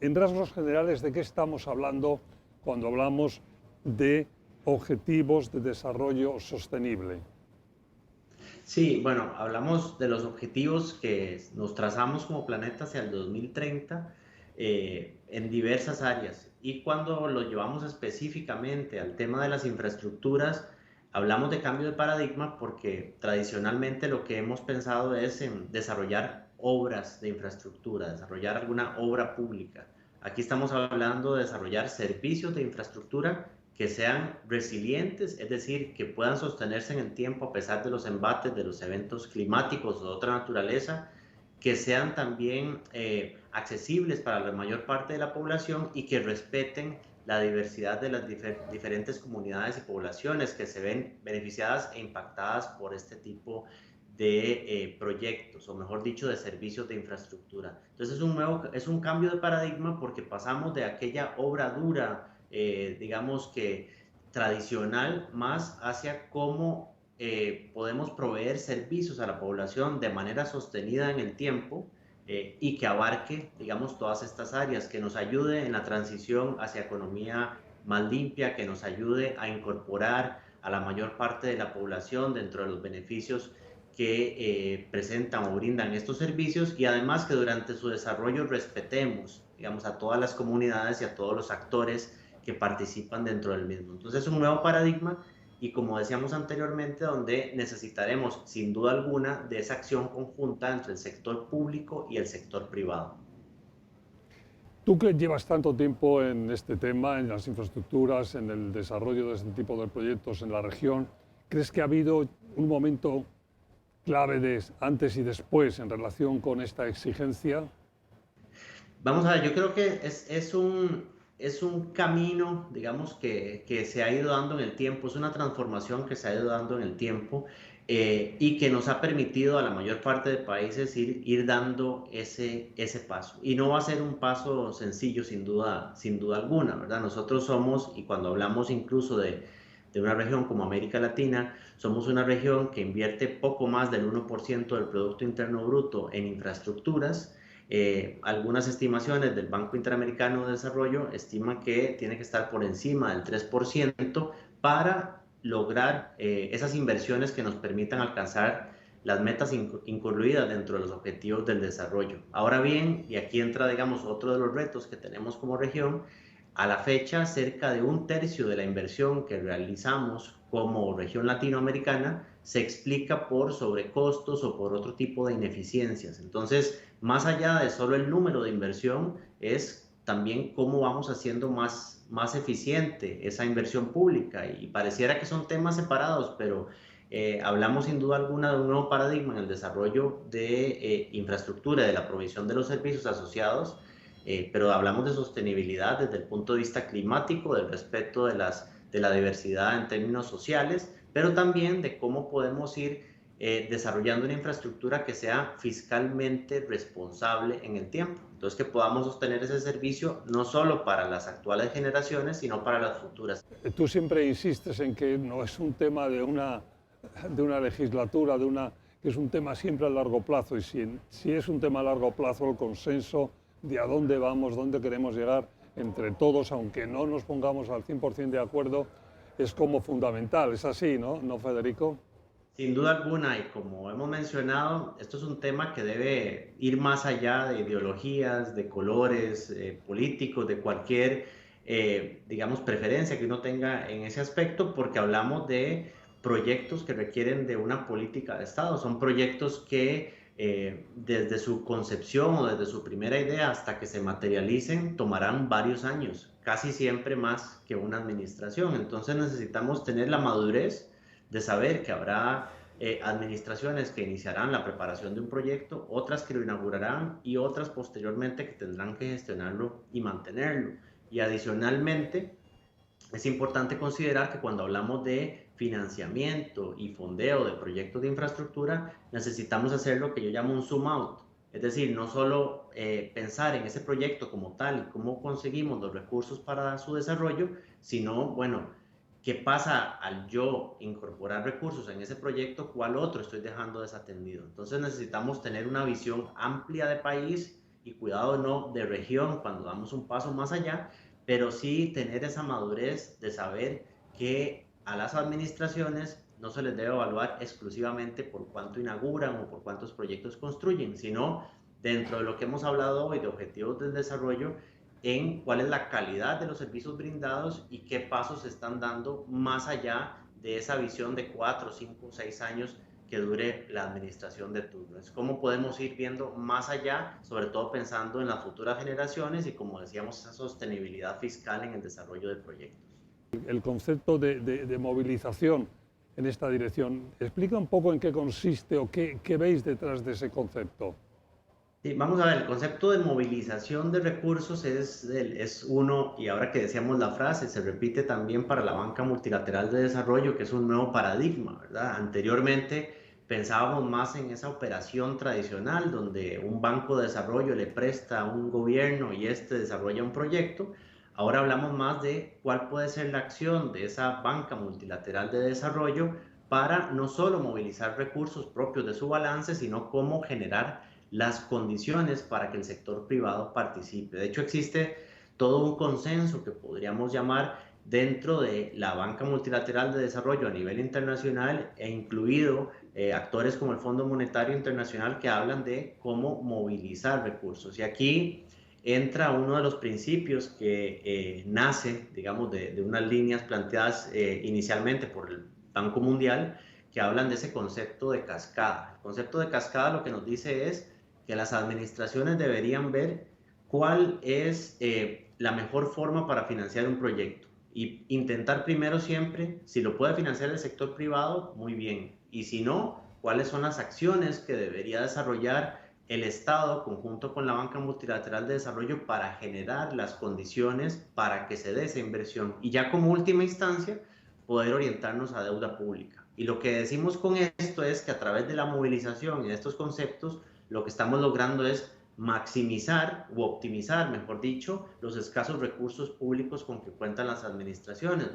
en rasgos generales, ¿de qué estamos hablando cuando hablamos de objetivos de desarrollo sostenible? Sí, bueno, hablamos de los objetivos que nos trazamos como planeta hacia el 2030 en diversas áreas. Y cuando lo llevamos específicamente al tema de las infraestructuras, hablamos de cambio de paradigma porque tradicionalmente lo que hemos pensado es en desarrollar obras de infraestructura, desarrollar alguna obra pública. Aquí estamos hablando de desarrollar servicios de infraestructura que sean resilientes, es decir, que puedan sostenerse en el tiempo a pesar de los embates, de los eventos climáticos o de otra naturaleza, que sean también accesibles para la mayor parte de la población y que respeten la diversidad de las diferentes comunidades y poblaciones que se ven beneficiadas e impactadas por este tipo de proyectos, o mejor dicho, de servicios de infraestructura. Entonces es un cambio de paradigma porque pasamos de aquella obra dura, digamos que tradicional, más hacia cómo podemos proveer servicios a la población de manera sostenida en el tiempo y que abarque, digamos, todas estas áreas, que nos ayude en la transición hacia economía más limpia, que nos ayude a incorporar a la mayor parte de la población dentro de los beneficios que presentan o brindan estos servicios, y además que durante su desarrollo respetemos, digamos, a todas las comunidades y a todos los actores que participan dentro del mismo. Entonces es un nuevo paradigma y, como decíamos anteriormente, donde necesitaremos sin duda alguna de esa acción conjunta entre el sector público y el sector privado. Tú que llevas tanto tiempo en este tema, en las infraestructuras, en el desarrollo de este tipo de proyectos en la región, ¿crees que ha habido un momento clave de antes y después en relación con esta exigencia? Vamos a ver, yo creo que es un camino, digamos, que se ha ido dando en el tiempo, es una transformación que se ha ido dando en el tiempo y que nos ha permitido a la mayor parte de países ir dando ese paso. Y no va a ser un paso sencillo, sin duda alguna, ¿verdad? Nosotros somos, y cuando hablamos incluso de una región como América Latina, somos una región que invierte poco más del 1% del Producto Interno Bruto en infraestructuras. Algunas estimaciones del Banco Interamericano de Desarrollo estiman que tiene que estar por encima del 3% para lograr esas inversiones que nos permitan alcanzar las metas incluidas dentro de los objetivos del desarrollo. Ahora bien, y aquí entra, digamos, otro de los retos que tenemos como región, a la fecha cerca de un tercio de la inversión que realizamos como región latinoamericana se explica por sobrecostos o por otro tipo de ineficiencias. Entonces, más allá de solo el número de inversión, es también cómo vamos haciendo más eficiente esa inversión pública. Y pareciera que son temas separados, pero hablamos sin duda alguna de un nuevo paradigma en el desarrollo de infraestructura, de la provisión de los servicios asociados, pero hablamos de sostenibilidad desde el punto de vista climático, del respeto de la diversidad en términos sociales, pero también de cómo podemos ir desarrollando una infraestructura que sea fiscalmente responsable en el tiempo. Entonces, que podamos sostener ese servicio no solo para las actuales generaciones, sino para las futuras. Tú siempre insistes en que no es un tema de una legislatura, que es un tema siempre a largo plazo. Y si es un tema a largo plazo, el consenso de a dónde vamos, dónde queremos llegar entre todos, aunque no nos pongamos al 100% de acuerdo, es como fundamental. Es así, ¿no? ¿No, Federico? Sin duda alguna, y como hemos mencionado, esto es un tema que debe ir más allá de ideologías, de colores políticos, de cualquier, digamos, preferencia que uno tenga en ese aspecto, porque hablamos de proyectos que requieren de una política de Estado. Son proyectos que desde su concepción o desde su primera idea hasta que se materialicen tomarán varios años, casi siempre más que una administración. Entonces necesitamos tener la madurez de saber que habrá administraciones que iniciarán la preparación de un proyecto, otras que lo inaugurarán y otras posteriormente que tendrán que gestionarlo y mantenerlo. Y adicionalmente, es importante considerar que cuando hablamos de financiamiento y fondeo de proyectos de infraestructura, necesitamos hacer lo que yo llamo un zoom out. Es decir, no solo pensar en ese proyecto como tal y cómo conseguimos los recursos para su desarrollo, sino, bueno, ¿qué pasa al yo incorporar recursos en ese proyecto? ¿Cuál otro estoy dejando desatendido? Entonces necesitamos tener una visión amplia de país y cuidado no de región cuando damos un paso más allá, pero sí tener esa madurez de saber que a las administraciones no se les debe evaluar exclusivamente por cuánto inauguran o por cuántos proyectos construyen, sino dentro de lo que hemos hablado hoy de objetivos del desarrollo, en cuál es la calidad de los servicios brindados y qué pasos se están dando más allá de esa visión de 4, 5, 6 años que dure la administración de turno. Es cómo podemos ir viendo más allá, sobre todo pensando en las futuras generaciones y, como decíamos, esa sostenibilidad fiscal en el desarrollo de proyectos. El concepto de movilización en esta dirección, explica un poco en qué consiste o qué veis detrás de ese concepto. Sí, vamos a ver, el concepto de movilización de recursos es uno, y ahora que decíamos la frase, se repite también para la banca multilateral de desarrollo, que es un nuevo paradigma, ¿verdad? Anteriormente pensábamos más en esa operación tradicional, donde un banco de desarrollo le presta a un gobierno y este desarrolla un proyecto. Ahora hablamos más de cuál puede ser la acción de esa banca multilateral de desarrollo para no solo movilizar recursos propios de su balance, sino cómo generar las condiciones para que el sector privado participe. De hecho, existe todo un consenso que podríamos llamar dentro de la banca multilateral de desarrollo a nivel internacional e incluido actores como el Fondo Monetario Internacional que hablan de cómo movilizar recursos. Y aquí entra uno de los principios que nace, digamos, de unas líneas planteadas inicialmente por el Banco Mundial, que hablan de ese concepto de cascada. El concepto de cascada lo que nos dice es que las administraciones deberían ver cuál es la mejor forma para financiar un proyecto y intentar primero siempre, si lo puede financiar el sector privado, muy bien, y si no, cuáles son las acciones que debería desarrollar el Estado conjunto con la banca multilateral de desarrollo para generar las condiciones para que se dé esa inversión y ya como última instancia poder orientarnos a deuda pública. Y lo que decimos con esto es que a través de la movilización y de estos conceptos lo que estamos logrando es maximizar u optimizar, mejor dicho, los escasos recursos públicos con que cuentan las administraciones,